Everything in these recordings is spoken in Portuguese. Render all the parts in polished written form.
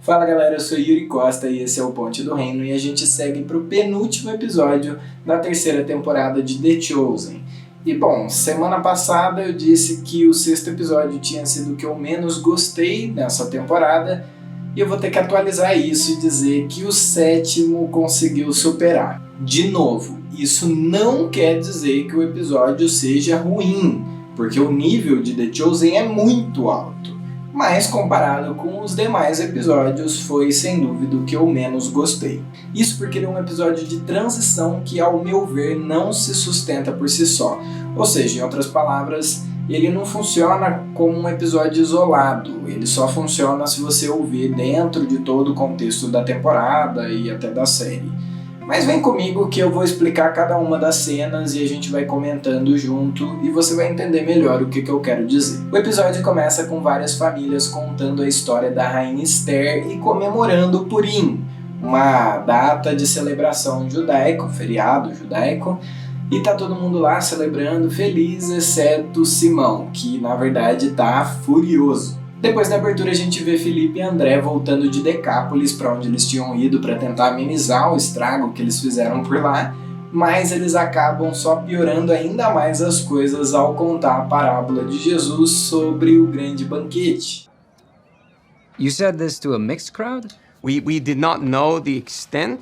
Fala galera, eu sou Yuri Costa e esse é o Ponte do Reino e a gente segue para o penúltimo episódio da terceira temporada de The Chosen. E bom, semana passada eu disse que o sexto episódio tinha sido o que eu menos gostei nessa temporada e eu vou ter que atualizar isso e dizer que o sétimo conseguiu superar. De novo, isso não quer dizer que o episódio seja ruim, porque o nível de The Chosen é muito alto. Mas comparado com os demais episódios, foi sem dúvida o que eu menos gostei. Isso porque ele é um episódio de transição que, ao meu ver, não se sustenta por si só. Ou seja, em outras palavras, ele não funciona como um episódio isolado. Ele só funciona se você ouvir dentro de todo o contexto da temporada e até da série. Mas vem comigo que eu vou explicar cada uma das cenas e a gente vai comentando junto e você vai entender melhor o que eu quero dizer. O episódio começa com várias famílias contando a história da rainha Esther e comemorando o Purim, uma data de celebração judaico, feriado judaico, e tá todo mundo lá celebrando feliz, exceto Simão, que na verdade tá furioso. Depois da abertura a gente vê Felipe e André voltando de Decápolis para onde eles tinham ido para tentar amenizar o estrago que eles fizeram por lá, mas eles acabam só piorando ainda mais as coisas ao contar a parábola de Jesus sobre o grande banquete. You said this to a mixed crowd? We did not know the extent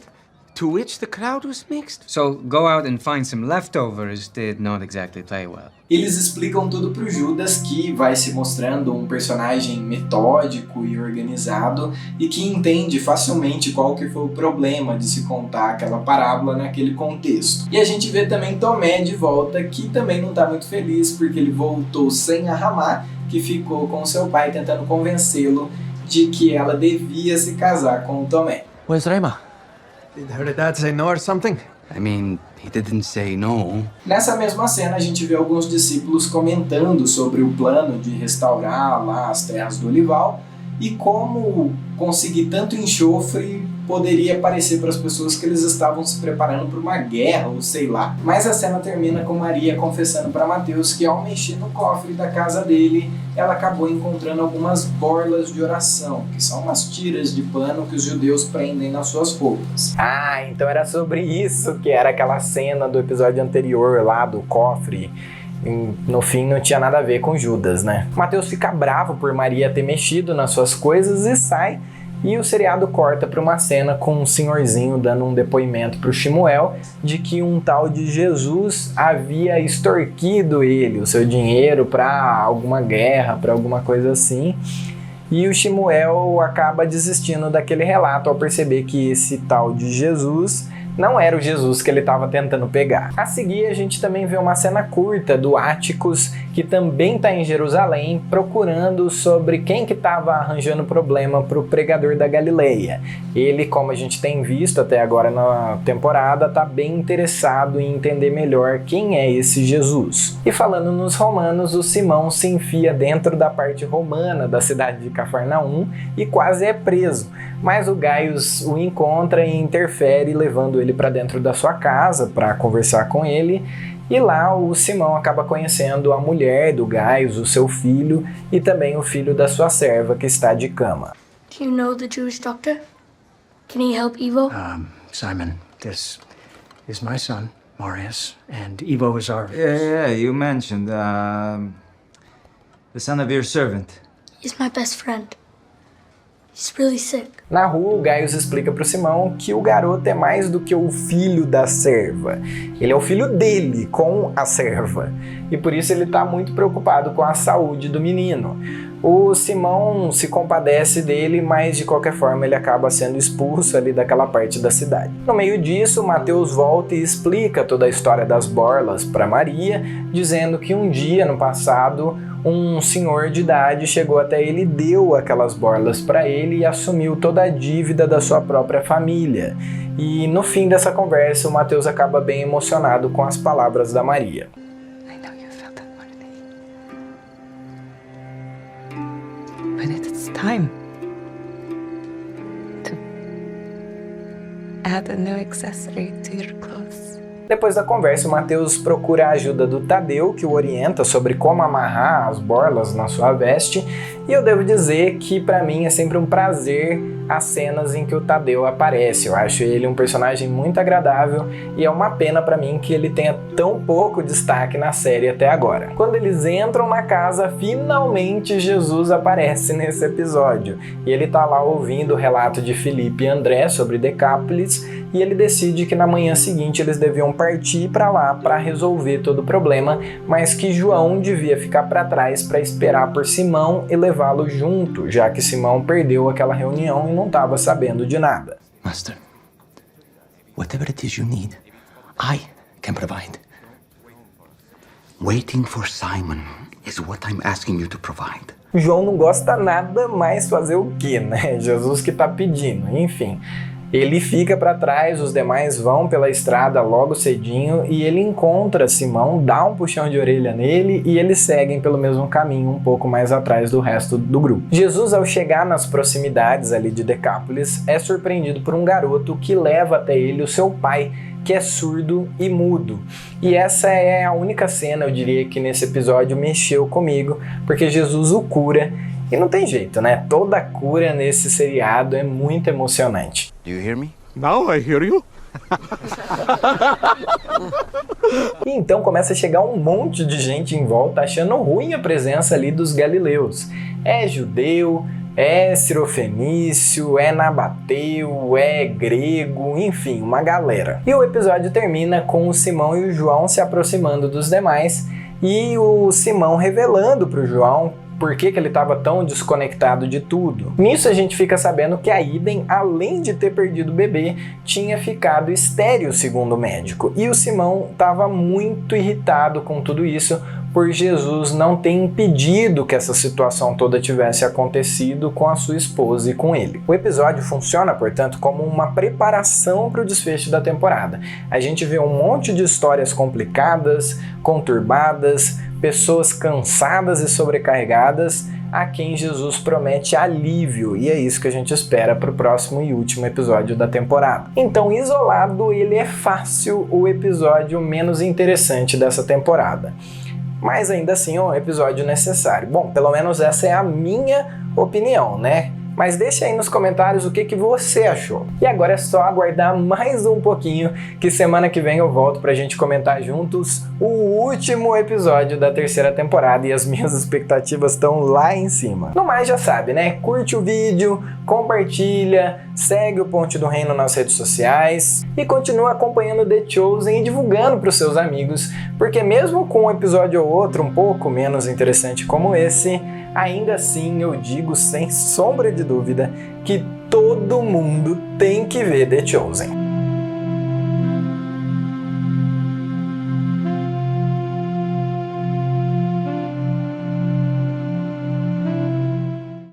to which the crowd was mixed. So go out and find some leftovers did not exactly play well. Eles explicam tudo pro Judas, que vai se mostrando um personagem metódico e organizado e que entende facilmente qual que foi o problema de se contar aquela parábola naquele contexto. E a gente vê também Tomé de volta, que também não tá muito feliz porque ele voltou sem a Ramá, que ficou com seu pai tentando convencê-lo de que ela devia se casar com o Tomé. Where's Rema? Did her dad say no or something? I mean, he didn't say no. Nessa mesma cena a gente vê alguns discípulos comentando sobre o plano de restaurar lá as terras do olival e como conseguir tanto enxofre poderia parecer para as pessoas que eles estavam se preparando para uma guerra ou sei lá. Mas a cena termina com Maria confessando para Mateus que ao mexer no cofre da casa dele, ela acabou encontrando algumas borlas de oração, que são umas tiras de pano que os judeus prendem nas suas roupas. Ah, então era sobre isso que era aquela cena do episódio anterior lá do cofre. No fim não tinha nada a ver com Judas, né? Mateus fica bravo por Maria ter mexido nas suas coisas e sai. E o seriado corta para uma cena com um senhorzinho dando um depoimento para o Shemuel de que um tal de Jesus havia extorquido ele, o seu dinheiro para alguma guerra, para alguma coisa assim. E o Shemuel acaba desistindo daquele relato ao perceber que esse tal de Jesus não era o Jesus que ele estava tentando pegar. A seguir, a gente também vê uma cena curta do Áticos, que também está em Jerusalém, procurando sobre quem que estava arranjando problema para o pregador da Galileia. Ele, como a gente tem visto até agora na temporada, está bem interessado em entender melhor quem é esse Jesus. E falando nos romanos, o Simão se enfia dentro da parte romana da cidade de Cafarnaum e quase é preso. Mas o Gaius o encontra e interfere, levando ele para dentro da sua casa para conversar com ele. E lá o Simão acaba conhecendo a mulher do Gaius, o seu filho, e também o filho da sua serva que está de cama. Do you know the Jewish doctor? Can he help Ivo? Simon, this is my son, Marius, and Ivo is our... Yeah, you mentioned the son of your servant. He's my best friend. He's really sick. Na rua, o Gaius explica para o Simão que o garoto é mais do que o filho da serva. Ele é o filho dele, com a serva. E por isso ele está muito preocupado com a saúde do menino. O Simão se compadece dele, mas de qualquer forma ele acaba sendo expulso ali daquela parte da cidade. No meio disso, Mateus volta e explica toda a história das borlas para Maria, dizendo que um dia no passado um senhor de idade chegou até ele e deu aquelas borlas para ele e assumiu toda a dívida da sua própria família. E no fim dessa conversa, o Mateus acaba bem emocionado com as palavras da Maria. I know you felt that one day. But it's time to add a new accessory to your clothes. Depois da conversa, o Mateus procura a ajuda do Tadeu, que o orienta sobre como amarrar as borlas na sua veste, E eu devo dizer que pra mim é sempre um prazer as cenas em que o Tadeu aparece. Eu acho ele um personagem muito agradável e é uma pena pra mim que ele tenha tão pouco destaque na série até agora. Quando eles entram na casa, finalmente Jesus aparece nesse episódio. E ele tá lá ouvindo o relato de Felipe e André sobre Decápolis e ele decide que na manhã seguinte eles deviam partir para lá para resolver todo o problema, mas que João devia ficar para trás para esperar por Simão e levá-lo junto, já que Simão perdeu aquela reunião e não estava sabendo de nada. Master, whatever it is you need, I can provide. Waiting for Simon is what I'm asking you to provide. João não gosta nada, mas fazer o quê, né? Jesus que tá pedindo, enfim. Ele fica para trás, os demais vão pela estrada logo cedinho e ele encontra Simão, dá um puxão de orelha nele e eles seguem pelo mesmo caminho um pouco mais atrás do resto do grupo. Jesus, ao chegar nas proximidades ali de Decápolis, é surpreendido por um garoto que leva até ele o seu pai, que é surdo e mudo. E essa é a única cena, eu diria, que nesse episódio mexeu comigo, porque Jesus o cura. E não tem jeito, né? Toda cura nesse seriado é muito emocionante. Do you hear me? Now I hear you. E então começa a chegar um monte de gente em volta achando ruim a presença ali dos galileus. É judeu, é sirofenício, é nabateu, é grego, enfim, uma galera. E o episódio termina com o Simão e o João se aproximando dos demais e o Simão revelando para o João por que ele estava tão desconectado de tudo. Nisso a gente fica sabendo que a Iden, além de ter perdido o bebê, tinha ficado estéril, segundo o médico. E o Simão estava muito irritado com tudo isso, por Jesus não ter impedido que essa situação toda tivesse acontecido com a sua esposa e com ele. O episódio funciona, portanto, como uma preparação para o desfecho da temporada. A gente vê um monte de histórias complicadas, conturbadas, pessoas cansadas e sobrecarregadas, a quem Jesus promete alívio, e é isso que a gente espera para o próximo e último episódio da temporada. Então, isolado, ele é fácil o episódio menos interessante dessa temporada. Mas ainda assim é um episódio necessário. Bom, pelo menos essa é a minha opinião, né? Mas deixa aí nos comentários o que você achou. E agora é só aguardar mais um pouquinho, que semana que vem eu volto pra gente comentar juntos o último episódio da terceira temporada e as minhas expectativas estão lá em cima. No mais, já sabe, né? Curte o vídeo, compartilha, segue o Ponte do Reino nas redes sociais e continua acompanhando The Chosen e divulgando para os seus amigos, porque mesmo com um episódio ou outro um pouco menos interessante como esse, ainda assim eu digo sem sombra de dúvida que todo mundo tem que ver The Chosen.